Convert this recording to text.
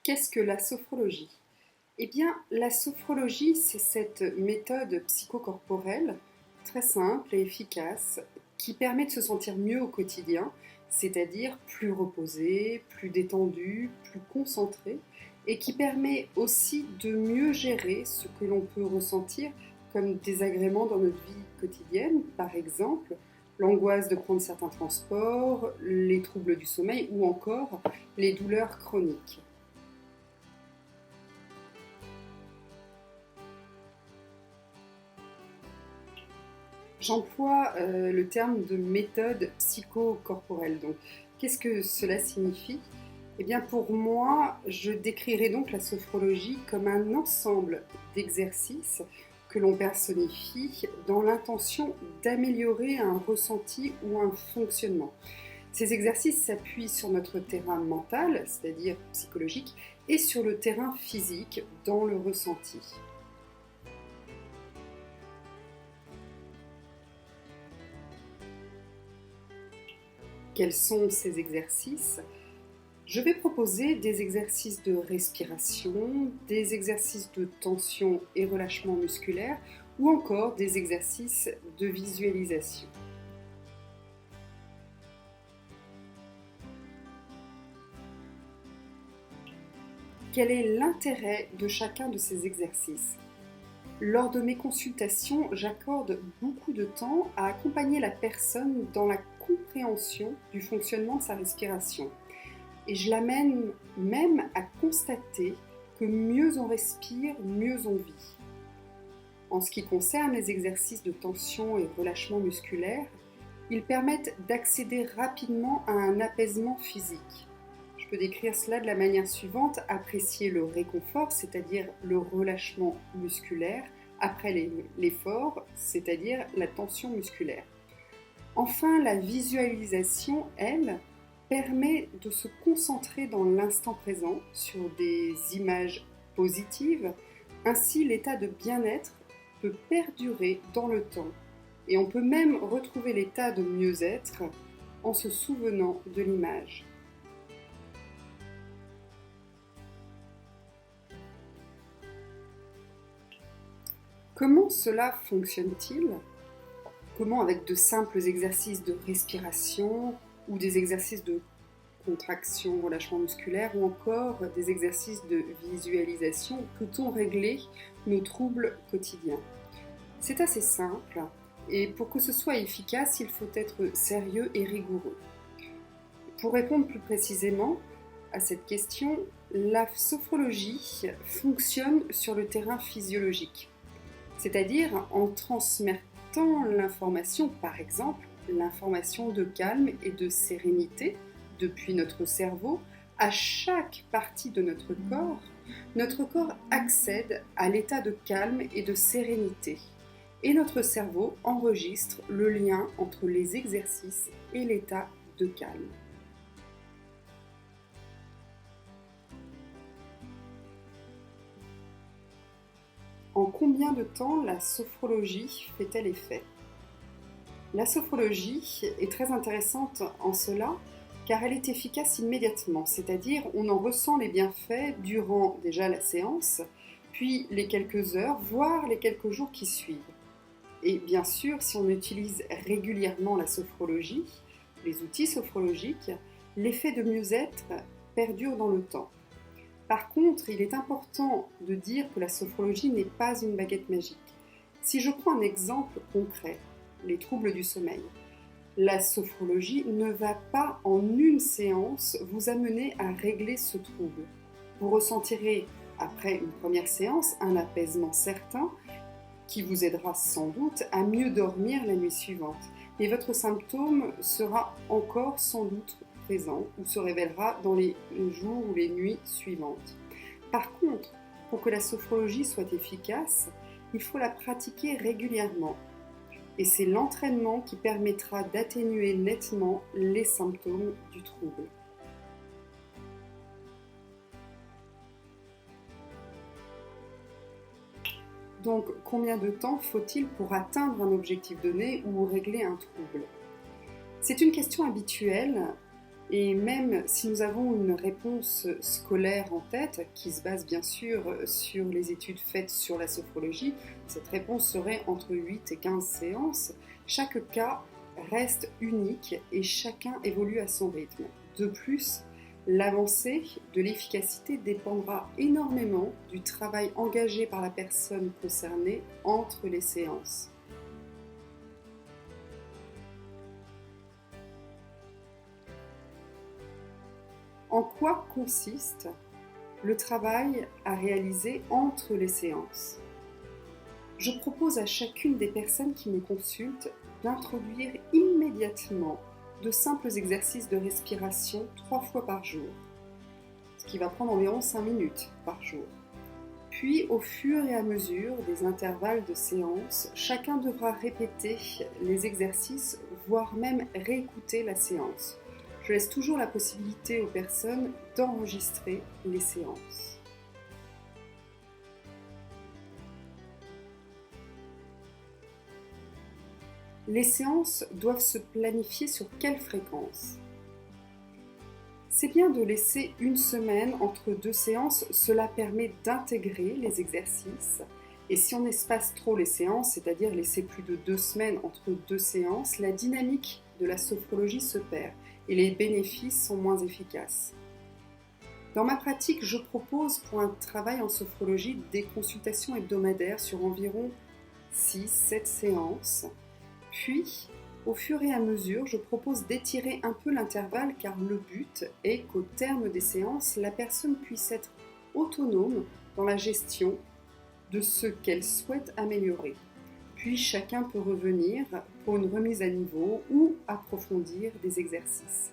Qu'est-ce que la sophrologie? Eh bien, la sophrologie, c'est cette méthode psychocorporelle très simple et efficace qui permet de se sentir mieux au quotidien, c'est-à-dire plus reposé, plus détendu, plus concentré, et qui permet aussi de mieux gérer ce que l'on peut ressentir comme désagréments dans notre vie quotidienne, par exemple l'angoisse de prendre certains transports, les troubles du sommeil ou encore les douleurs chroniques. J'emploie le terme de méthode psychocorporelle. Donc, qu'est-ce que cela signifie? Eh bien, pour moi, je décrirais donc la sophrologie comme un ensemble d'exercices que l'on personnifie dans l'intention d'améliorer un ressenti ou un fonctionnement. Ces exercices s'appuient sur notre terrain mental, c'est-à-dire psychologique, et sur le terrain physique, dans le ressenti. Quels sont ces exercices? Je vais proposer des exercices de respiration, des exercices de tension et relâchement musculaire ou encore des exercices de visualisation. Quel est l'intérêt de chacun de ces exercices? Lors de mes consultations, j'accorde beaucoup de temps à accompagner la personne dans la compréhension du fonctionnement de sa respiration. Et je l'amène même à constater que mieux on respire, mieux on vit. En ce qui concerne les exercices de tension et relâchement musculaire, ils permettent d'accéder rapidement à un apaisement physique. Je peux décrire cela de la manière suivante: apprécier le réconfort, c'est-à-dire le relâchement musculaire, après l'effort, c'est-à-dire la tension musculaire. Enfin, la visualisation, elle, permet de se concentrer dans l'instant présent sur des images positives. Ainsi, l'état de bien-être peut perdurer dans le temps et on peut même retrouver l'état de mieux-être en se souvenant de l'image. Comment cela fonctionne-t-il? Comment, avec de simples exercices de respiration ou des exercices de contraction, relâchement musculaire ou encore des exercices de visualisation, peut-on régler nos troubles quotidiens? C'est assez simple et pour que ce soit efficace, il faut être sérieux et rigoureux. Pour répondre plus précisément à cette question, la sophrologie fonctionne sur le terrain physiologique, c'est-à-dire en transmettant l'information, par exemple l'information de calme et de sérénité depuis notre cerveau à chaque partie de notre corps accède à l'état de calme et de sérénité. Et notre cerveau enregistre le lien entre les exercices et l'état de calme. En combien de temps la sophrologie fait-elle effet? La sophrologie est très intéressante en cela car elle est efficace immédiatement, c'est-à-dire on en ressent les bienfaits durant déjà la séance, puis les quelques heures, voire les quelques jours qui suivent. Et bien sûr, si on utilise régulièrement la sophrologie, les outils sophrologiques, l'effet de mieux-être perdure dans le temps. Par contre, il est important de dire que la sophrologie n'est pas une baguette magique. Si je prends un exemple concret, les troubles du sommeil, la sophrologie ne va pas en une séance vous amener à régler ce trouble. Vous ressentirez après une première séance un apaisement certain qui vous aidera sans doute à mieux dormir la nuit suivante. Mais votre symptôme sera encore sans doute présent ou se révélera dans les jours ou les nuits suivantes. Par contre, pour que la sophrologie soit efficace, il faut la pratiquer régulièrement. Et c'est l'entraînement qui permettra d'atténuer nettement les symptômes du trouble. Donc, combien de temps faut-il pour atteindre un objectif donné ou régler un trouble? C'est une question habituelle Et même si nous avons une réponse scolaire en tête, qui se base bien sûr sur les études faites sur la sophrologie, cette réponse serait entre 8 et 15 séances. Chaque cas reste unique et chacun évolue à son rythme. De plus, l'avancée de l'efficacité dépendra énormément du travail engagé par la personne concernée entre les séances. En quoi consiste le travail à réaliser entre les séances? Je propose à chacune des personnes qui me consultent d'introduire immédiatement de simples exercices de respiration 3 fois par jour, ce qui va prendre environ 5 minutes par jour. Puis, au fur et à mesure des intervalles de séance, chacun devra répéter les exercices, voire même réécouter la séance. Je laisse toujours la possibilité aux personnes d'enregistrer les séances. Les séances doivent se planifier sur quelle fréquence? C'est bien de laisser une semaine entre 2 séances, cela permet d'intégrer les exercices. Et si on espace trop les séances, c'est-à-dire laisser plus de 2 semaines entre 2 séances, la dynamique de la sophrologie se perd et les bénéfices sont moins efficaces. Dans ma pratique, je propose pour un travail en sophrologie des consultations hebdomadaires sur environ 6-7 séances. Puis, au fur et à mesure, je propose d'étirer un peu l'intervalle car le but est qu'au terme des séances, la personne puisse être autonome dans la gestion de ce qu'elle souhaite améliorer. Puis chacun peut revenir pour une remise à niveau ou approfondir des exercices.